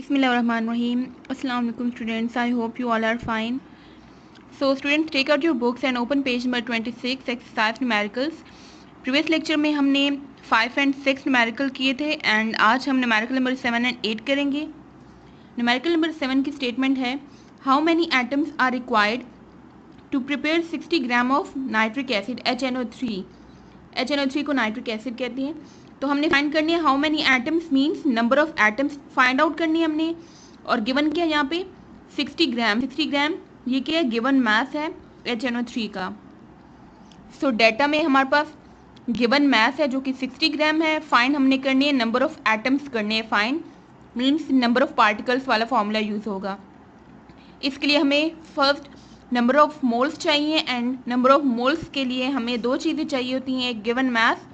Bismillahirrahmanirrahim. Assalamu alaikum students. I hope you all are fine. So students, take out your books and open page number 26, exercise numericals. Previous lecture में हमने 5 and 6 numerical किए थे and आज हम numerical number 7 and 8 करेंगे. Numerical number 7 की statement है how many atoms are required to prepare 60 gram of nitric acid HNO3. HNO3 को नाइट्रिक एसिड कहते हैं. तो हमने फाइंड करनी है how many atoms means number of atoms find out करनी है हमने. और गिवन क्या है यहाँ पे 60 ग्राम. 60 ग्राम ये क्या है, गिवन मास है HNO3 का. सो डेटा में हमारे पास गिवन मास है जो कि 60 ग्राम है. फाइंड हमने करनी है नंबर ऑफ एटम्स करने हैं. Find means number of particles वाला फॉर्मूला यूज़ होगा. इसके लिए हमें फर्स्ट नंबर ऑफ मोल्स चाहिए एंड नंबर ऑफ मोल्स के लिए हमें दो चीज़ें चाहिए होती हैं, एक गिवन मास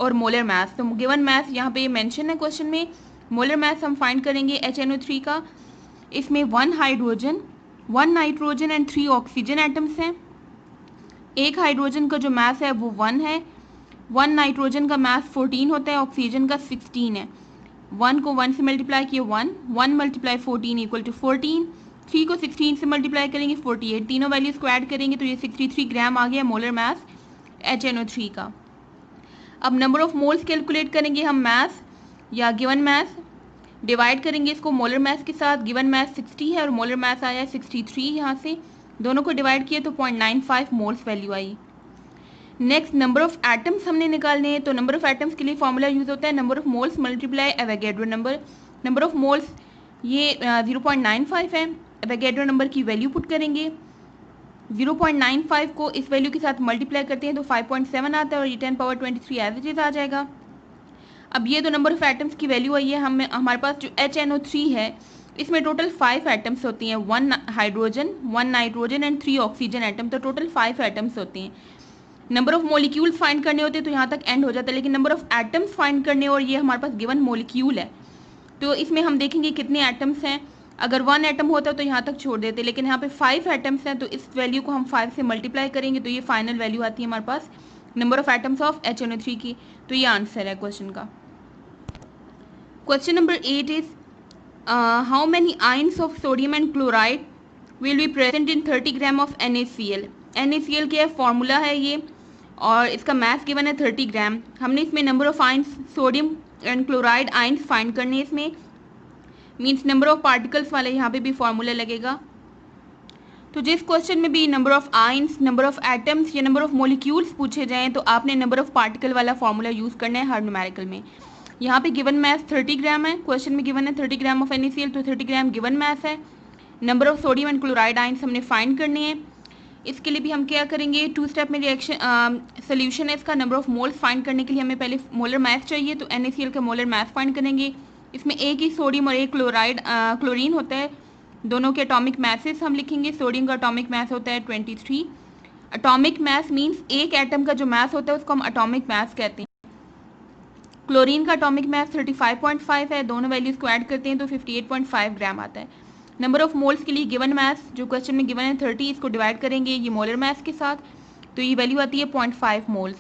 और मोलर मास. तो गिवन मास यहाँ पे मेंशन है क्वेश्चन में. मोलर मास हम फाइंड करेंगे HNO3 का. इसमें 1 hydrogen 1 nitrogen and 3 oxygen atoms हैं. एक हाइड्रोजन का जो मास है वो 1 है. 1 नाइट्रोजन का मास 14 होता है, ऑक्सीजन का 16 है. 1 को 1 से मल्टीप्लाई किए 1 मल्टीप्लाई 14 इक्वल टू 14. 3 को 16 से मल्टीप्लाई करेंगे 48. तीनों वैल्यूज को ऐड करेंगे तो ये 63 ग्राम आ गया मोलर मास HNO3 का. अब नंबर ऑफ मोल्स कैलकुलेट करेंगे हम. मास या गिवन मास डिवाइड करेंगे इसको मोलर मास के साथ. गिवन मास 60 है और मोलर मास आया 63. यहाँ से दोनों को डिवाइड किए तो 0.95 moles value I. Next number of atoms हमने निकालने हैं. तो नंबर ऑफ एटम्स के लिए फॉर्मूला यूज होता है number of moles multiply Avogadro number. Number of moles ये 0.95 है. एवोगैड्रो नंबर की वैल्यू पुट करेंगे. 0.95 को इस वैल्यू के साथ मल्टीप्लाई करते हैं तो 5.7 आता है और ये 10 पावर 23 एज इट इज आ जाएगा. अब ये तो नंबर ऑफ एटम्स की वैल्यू आई है. हमारे पास जो HNO3 है इसमें टोटल 5 एटम्स होती हैं. 1 hydrogen 1 nitrogen and 3 oxygen atom. तो टोटल 5 एटम्स होते हैं. नंबर ऑफ मोलिक्यूल्स फाइंड करने होते तो यहाँ तक एंड हो जाता है, लेकिन नंबर ऑफ एटम्स फाइंड करने और ये हमारे पास गिवन मोलिक्यूल है तो इसमें हम देखेंगे कितने एटम्स हैं. अगर 1 एटम होता तो यहाँ तक छोड़ देते, लेकिन यहाँ पे 5 एटम्स हैं तो इस वैल्यू को हम 5 से मल्टीप्लाई करेंगे तो ये फाइनल वैल्यू आती है हमारे पास number of atoms of HNO3 की. तो ये आंसर है क्वेश्चन का. Question number 8 is how many ions of sodium and chloride will be present in 30 gram of NaCl. NaCl के फॉर्मूला है ये और इसका मास गिवन है 30 ग्राम. हमने इसमें number of ions sodium and chloride ions find करने हैं. इसमें मीन्स नंबर ऑफ पार्टिकल्स वाले यहाँ पे भी फॉर्मूला लगेगा. तो जिस क्वेश्चन में भी number of ions number of atoms या नंबर ऑफ मोलिक्यूल्स पूछे जाएं तो आपने नंबर ऑफ पार्टिकल वाला फॉर्मूला यूज़ करना है हर न्यूमेरिकल में. यहाँ पे गिवन मास 30 ग्राम है. क्वेश्चन में गिवन है 30 ग्राम ऑफ NaCl तो 30 ग्राम गिवन मास है. Number of sodium and chloride ions हमने फाइंड करने हैं. इसके लिए भी हम क्या करेंगे, 2 स्टेप में रिएक्शन सोल्यूशन है इसका. नंबर ऑफ मोल्स फाइंड करने के लिए हमें पहले मोलर मास चाहिए तो NaCl का मोलर मास फाइंड करेंगे. इसमें एक ही सोडियम और एक क्लोरीन होता है. दोनों के एटॉमिक मैसेस हम लिखेंगे. सोडियम का एटॉमिक मास होता है 23. एटॉमिक मास मींस एक एटम का जो मास होता है उसको हम एटॉमिक मास कहते हैं. क्लोरीन का एटॉमिक मास 35.5 है. दोनों वैल्यूज को ऐड करते हैं तो 58.5 ग्राम आता है. नंबर ऑफ मोल्स के लिए गिवन मास जो क्वेश्चन में गिवन है 30, इसको डिवाइड करेंगे ये मोलर मास के साथ तो ये वैल्यू आती है 0.5 मोल्स.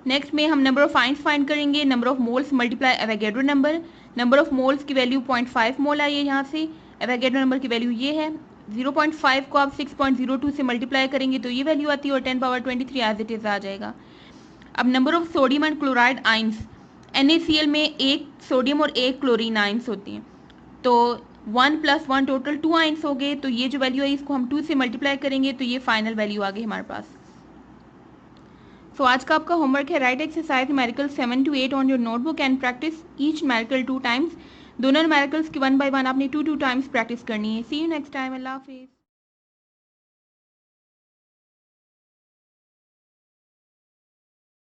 नेक्स्ट में हम नंबर ऑफ आयंस फाइंड करेंगे. Number of moles multiply Avogadro number. Number of moles की वैल्यू 0.5 मोल आई है यहाँ से. एवोगैड्रो नंबर की वैल्यू ये है. 0.5 को आप 6.02 से मल्टीप्लाई करेंगे तो ये वैल्यू आती है और 10 पावर 23 एज इट इज आ जाएगा. अब number of sodium and chloride ions NaCl में एक सोडियम और एक क्लोरीन आयंस होती हैं तो 1 + 1 टोटल 2 आयंस हो गए. तो ये जो वैल्यू है इसको हम 2 से मल्टीप्लाई करेंगे तो ये फाइनल वैल्यू आ गई हमारे पास. सो आज का आपका होमवर्क है right exercise numerical 7 to 8 on your notebook and practice each numerical 2 times. दोनों न्यूमेरिकल्स की 1 by 1 आपने 2 टाइम्स प्रैक्टिस करनी है. सी यू नेक्स्ट टाइम. अल्लाह हाफिज़.